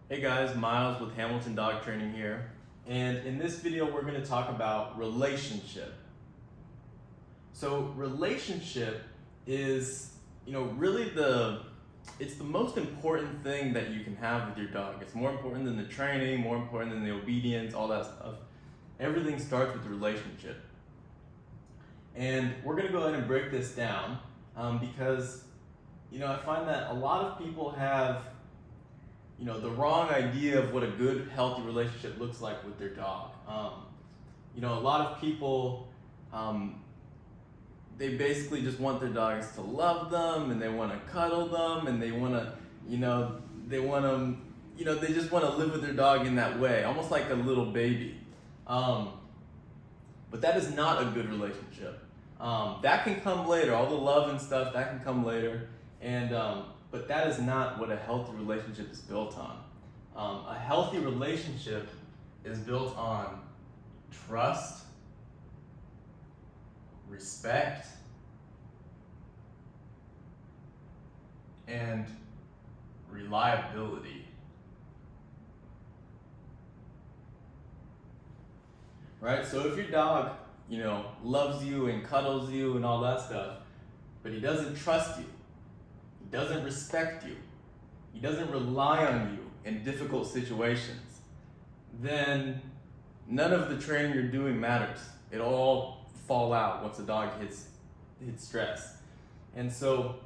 Hey guys, Miles with Hamilton Dog Training here. And in this video, we're going to talk about relationship. So relationship is, really it's the most important thing that you can have with your dog. It's more important than the training, more important than the obedience, all that stuff. Everything starts with the relationship. And we're going to go ahead and break this down because, I find that a lot of people have the wrong idea of what a good, healthy relationship looks like with their dog. A lot of people, they basically just want their dogs to love them, and they want to cuddle them, and they want to, they just want to live with their dog in that way, almost like a little baby. But that is not a good relationship. That can come later. All the love and stuff, that can come later. But that is not what a healthy relationship is built on. A healthy relationship is built on trust, respect, and reliability. Right? So if your dog, loves you and cuddles you and all that stuff, but he doesn't trust you, he doesn't respect you, he doesn't rely on you in difficult situations, then none of the training you're doing matters. It'll all fall out once a dog hits stress. And so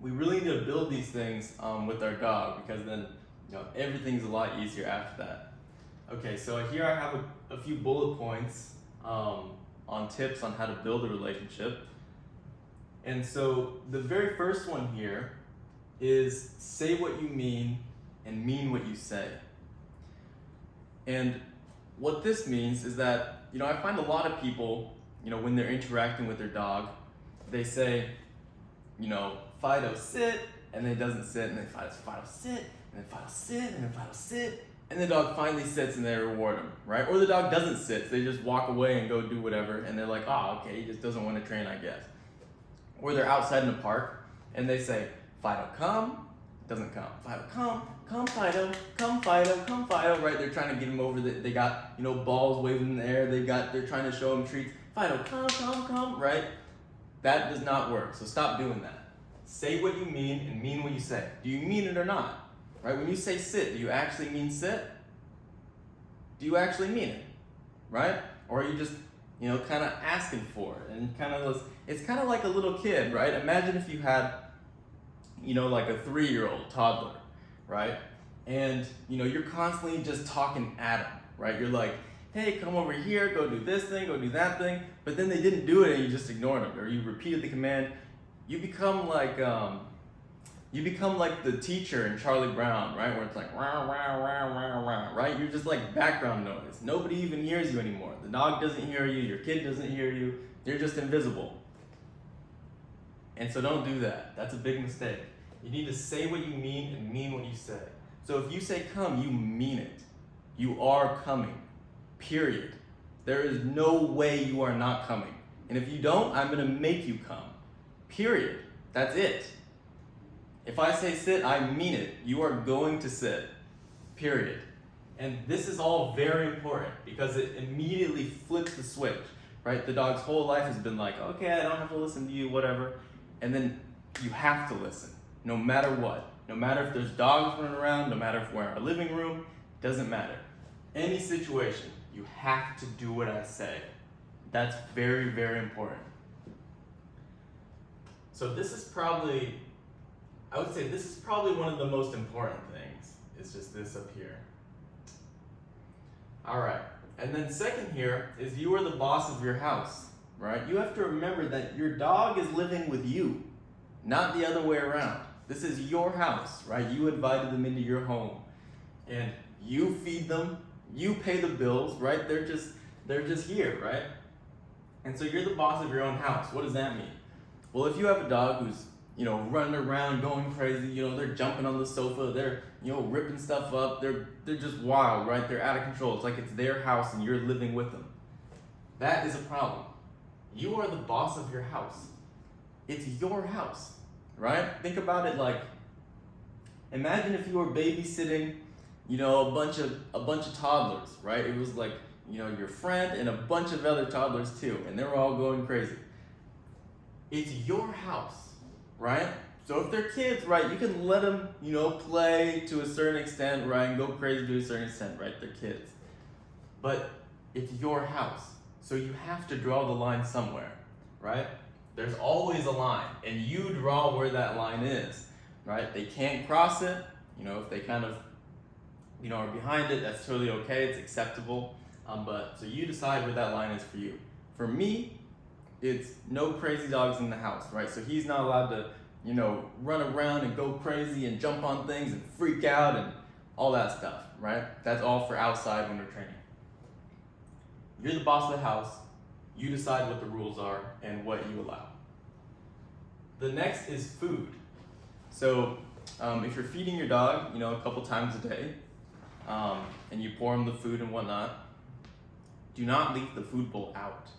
we really need to build these things with our dog, because then everything's a lot easier after that. Okay, so here I have a few bullet points on tips on how to build a relationship. And so the very first one here is say what you mean and mean what you say. And what this means is that, I find a lot of people, when they're interacting with their dog, they say, Fido sit, and then he doesn't sit, and then Fido sit, and then Fido sit, and then Fido sit, and the dog finally sits and they reward him, right? Or the dog doesn't sit, so they just walk away and go do whatever, and they're like, oh, okay, he just doesn't want to train, I guess. Or they're outside in the park, and they say, Fido, come, doesn't come. Fido, come Fido, come Fido, come Fido, right? They're trying to get him over, they got, balls waving in the air, they're trying to show him treats. Fido, come, right? That does not work, so stop doing that. Say what you mean and mean what you say. Do you mean it or not? Right? When you say sit, do you actually mean sit? Do you actually mean it? Right? Or are you just, kind of asking for it? And it's kind of like a little kid, right? Imagine if you had, like a 3-year-old toddler, right? And, you're constantly just talking at them, right? You're like, hey, come over here, go do this thing, go do that thing. But then they didn't do it and you just ignored them, or you repeated the command. You become like the teacher in Charlie Brown, right? Where it's like, rah, rah, rah, rah, rah, right? You're just like background noise. Nobody even hears you anymore. The dog doesn't hear you, your kid doesn't hear you. You're just invisible. And so don't do that. That's a big mistake. You need to say what you mean and mean what you say. So if you say come, you mean it. You are coming, period. There is no way you are not coming. And if you don't, I'm gonna make you come, period. That's it. If I say sit, I mean it. You are going to sit, period. And this is all very important because it immediately flips the switch, right? The dog's whole life has been like, okay, I don't have to listen to you, whatever. And then you have to listen, no matter what. No matter if there's dogs running around, no matter if we're in our living room, doesn't matter. Any situation, you have to do what I say. That's very, very important. So I would say this is probably one of the most important things. It's just this up here. All right. And then second here is you are the boss of your house, right? You have to remember that your dog is living with you, not the other way around. This is your house, right? You invited them into your home and you feed them, you pay the bills, right? They're just here, right? And so you're the boss of your own house. What does that mean? Well, if you have a dog who's running around, going crazy, they're jumping on the sofa, they're, ripping stuff up, they're just wild, right? They're out of control. It's like it's their house and you're living with them. That is a problem. You are the boss of your house. It's your house, right? Think about it like, imagine if you were babysitting a bunch of toddlers, right? It was like, your friend and a bunch of other toddlers too, and they were all going crazy. It's your house, right? So if they're kids, right, you can let them, play to a certain extent, right, and go crazy to a certain extent, right? They're kids. But it's your house, so you have to draw the line somewhere, right? There's always a line, and you draw where that line is, right? They can't cross it, if they kind of, are behind it, that's totally okay, it's acceptable. But so you decide where that line is for you. For me, it's no crazy dogs in the house, right? So he's not allowed to, run around and go crazy and jump on things and freak out and all that stuff, right? That's all for outside when we're training. You're the boss of the house. You decide what the rules are and what you allow. The next is food. So if you're feeding your dog, a couple times a day, and you pour him the food and whatnot, do not leave the food bowl out,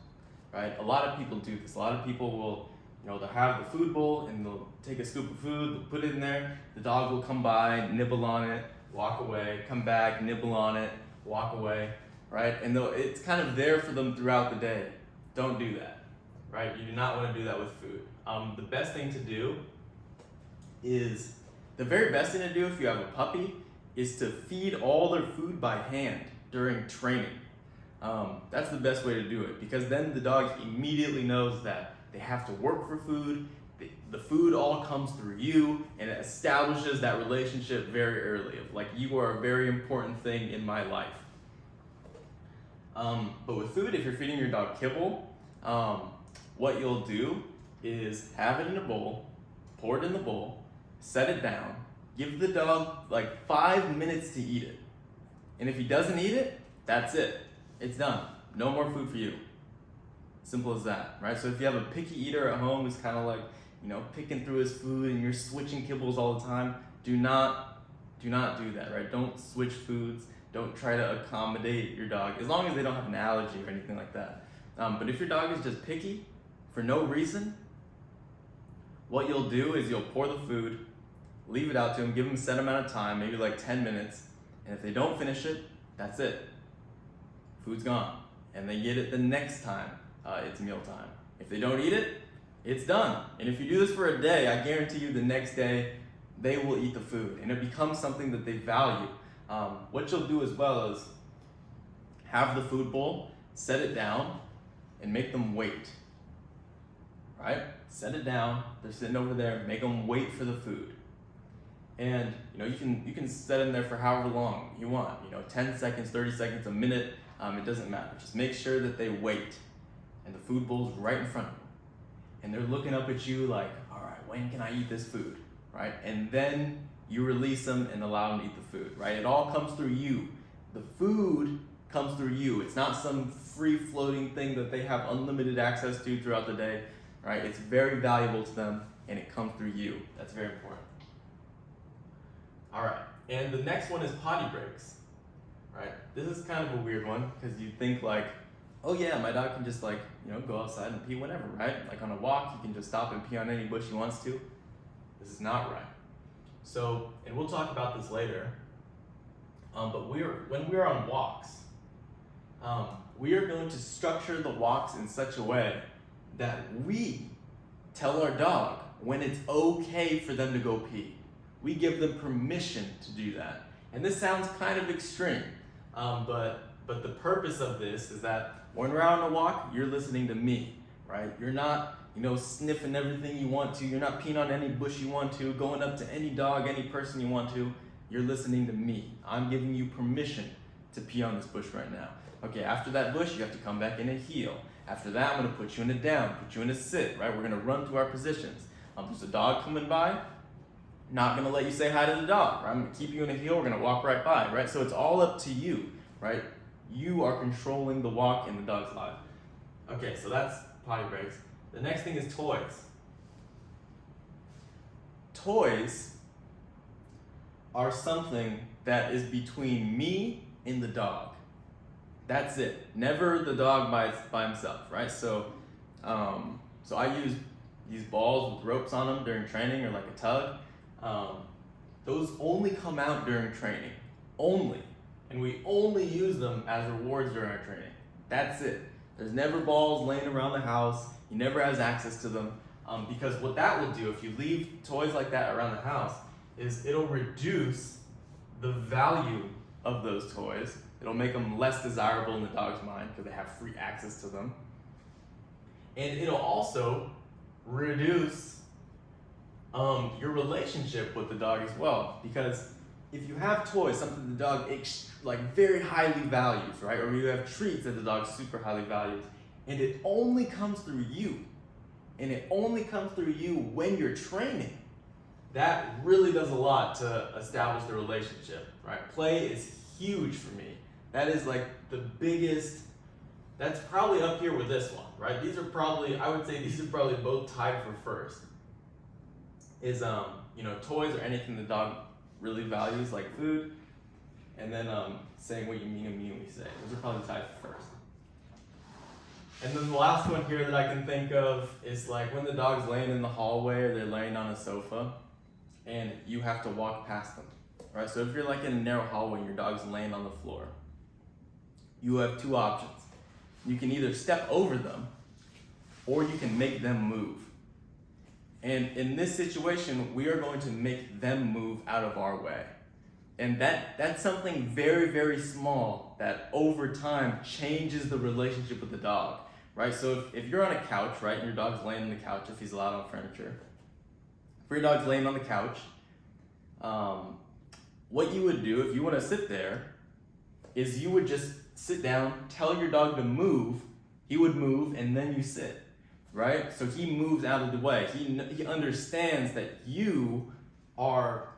right? A lot of people do this. A lot of people will, they'll have the food bowl and they'll take a scoop of food, they'll put it in there, the dog will come by, nibble on it, walk away, come back, nibble on it, walk away, right? And it's kind of there for them throughout the day. Don't do that, right? You do not want to do that with food. The best thing to do is, the very best thing to do if you have a puppy is to feed all their food by hand during training. That's the best way to do it, because then the dog immediately knows that they have to work for food. The food all comes through you, and it establishes that relationship very early of like, you are a very important thing in my life. But with food, if you're feeding your dog kibble, what you'll do is have it in a bowl, pour it in the bowl, set it down, give the dog like 5 minutes to eat it. And if he doesn't eat it, that's it. It's done. No more food for you. Simple as that, right? So if you have a picky eater at home who's kind of like, picking through his food and you're switching kibbles all the time, do not do that, right? Don't switch foods. Don't try to accommodate your dog, as long as they don't have an allergy or anything like that. But if your dog is just picky for no reason, what you'll do is you'll pour the food, leave it out to them, give them a set amount of time, maybe like 10 minutes, and if they don't finish it, that's it. Food's gone, and they get it the next time it's mealtime. If they don't eat it, it's done. And if you do this for a day, I guarantee you the next day they will eat the food, and it becomes something that they value. What you'll do as well is have the food bowl, set it down, and make them wait. Right? Set it down. They're sitting over there. Make them wait for the food. And you can set them there for however long you want. 10 seconds, 30 seconds, a minute. It doesn't matter. Just make sure that they wait, and the food bowl's right in front of them, and they're looking up at you like, all right, when can I eat this food? Right? And then you release them and allow them to eat the food. Right? It all comes through you. The food comes through you. It's not some free-floating thing that they have unlimited access to throughout the day. Right? It's very valuable to them, and it comes through you. That's very important. All right, and the next one is potty breaks. Right? This is kind of a weird one, because you think like, oh yeah, my dog can just like, go outside and pee whenever, right? Like on a walk, he can just stop and pee on any bush he wants to. This is not right. So, and we'll talk about this later, but when we're on walks, we are going to structure the walks in such a way that we tell our dog when it's okay for them to go pee. We give them permission to do that. And this sounds kind of extreme, but the purpose of this is that when we're out on a walk, you're listening to me, right? You're not, sniffing everything you want to. You're not peeing on any bush you want to, going up to any dog, any person you want to. You're listening to me. I'm giving you permission to pee on this bush right now. Okay, after that bush, you have to come back in a heel. After that, I'm gonna put you in a down, put you in a sit, right? We're gonna run through our positions. There's a dog coming by, not gonna let you say hi to the dog, right? I'm gonna keep you in a heel, we're gonna walk right by, right? So it's all up to you, right? You are controlling the walk in the dog's life. Okay, so that's potty breaks. The next thing is toys. Toys are something that is between me and the dog. That's it. Never the dog by himself, right? So I use these balls with ropes on them during training, or like a tug. Those only come out during training. only. And we only use them as rewards during our training. That's it. There's never balls laying around the house. He never has access to them. Because what that will do, if you leave toys like that around the house, is it'll reduce the value of those toys. It'll make them less desirable in the dog's mind because they have free access to them. And it'll also reduce your relationship with the dog as well. Because if you have toys, something the dog very highly values, right? Or you have treats that the dog super highly values, and it only comes through you, and it only comes through you when you're training, that really does a lot to establish the relationship, right? Play is huge for me. That is like the biggest, that's probably up here with this one, right? I would say these are probably both tied for first. Is, toys or anything the dog really values, like food, and then saying what you mean and mean what you say. Those are probably tied for first. And then the last one here that I can think of is like when the dog's laying in the hallway or they're laying on a sofa and you have to walk past them, right? So if you're like in a narrow hallway and your dog's laying on the floor, you have two options. You can either step over them or you can make them move. And in this situation, we are going to make them move out of our way. And that's something very, very small that over time changes the relationship with the dog, right? So if you're on a couch, right, and your dog's laying on the couch, if he's allowed on furniture, if your dog's laying on the couch, what you would do if you want to sit there is you would just sit down, tell your dog to move, he would move, and then you sit, right? So he moves out of the way. He understands that you are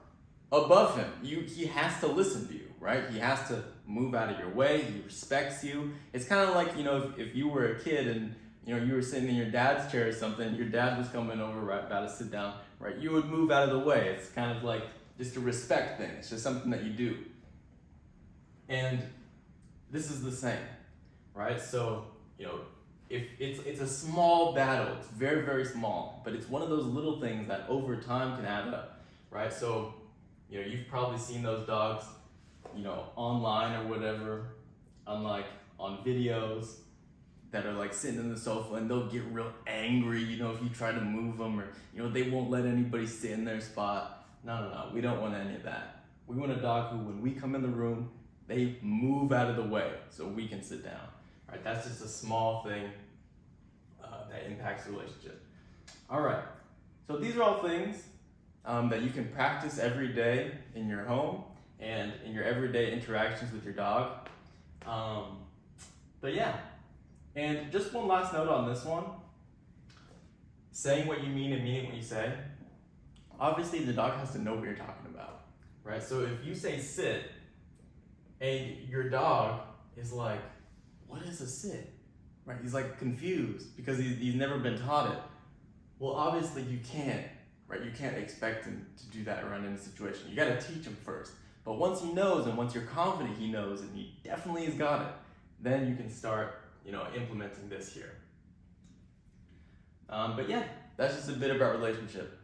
above him. He has to listen to you, right? He has to move out of your way. He respects you. It's kind of like, if you were a kid and, you were sitting in your dad's chair or something, your dad was coming over, right, about to sit down, right? You would move out of the way. It's kind of like just a respect thing. It's just something that you do. And this is the same, right? So, if it's a small battle, it's very, very small, but it's one of those little things that over time can add up, right? So, you've probably seen those dogs, online or whatever, on videos that are like sitting in the sofa and they'll get real angry, if you try to move them or, they won't let anybody sit in their spot. No, we don't want any of that. We want a dog who, when we come in the room, they move out of the way so we can sit down, right? That's just a small thing that impacts the relationship. All right, so these are all things that you can practice every day in your home and in your everyday interactions with your dog. But yeah, and just one last note on this one. Saying what you mean and meaning what you say. Obviously, the dog has to know what you're talking about, right? So if you say sit, and your dog is like, what is a sit? Right? He's like confused because he's never been taught it. Well, obviously you can't, right? You can't expect him to do that around any situation. You gotta teach him first. But once he knows and once you're confident he knows and he definitely has got it, then you can start, implementing this here. But yeah, that's just a bit about relationship.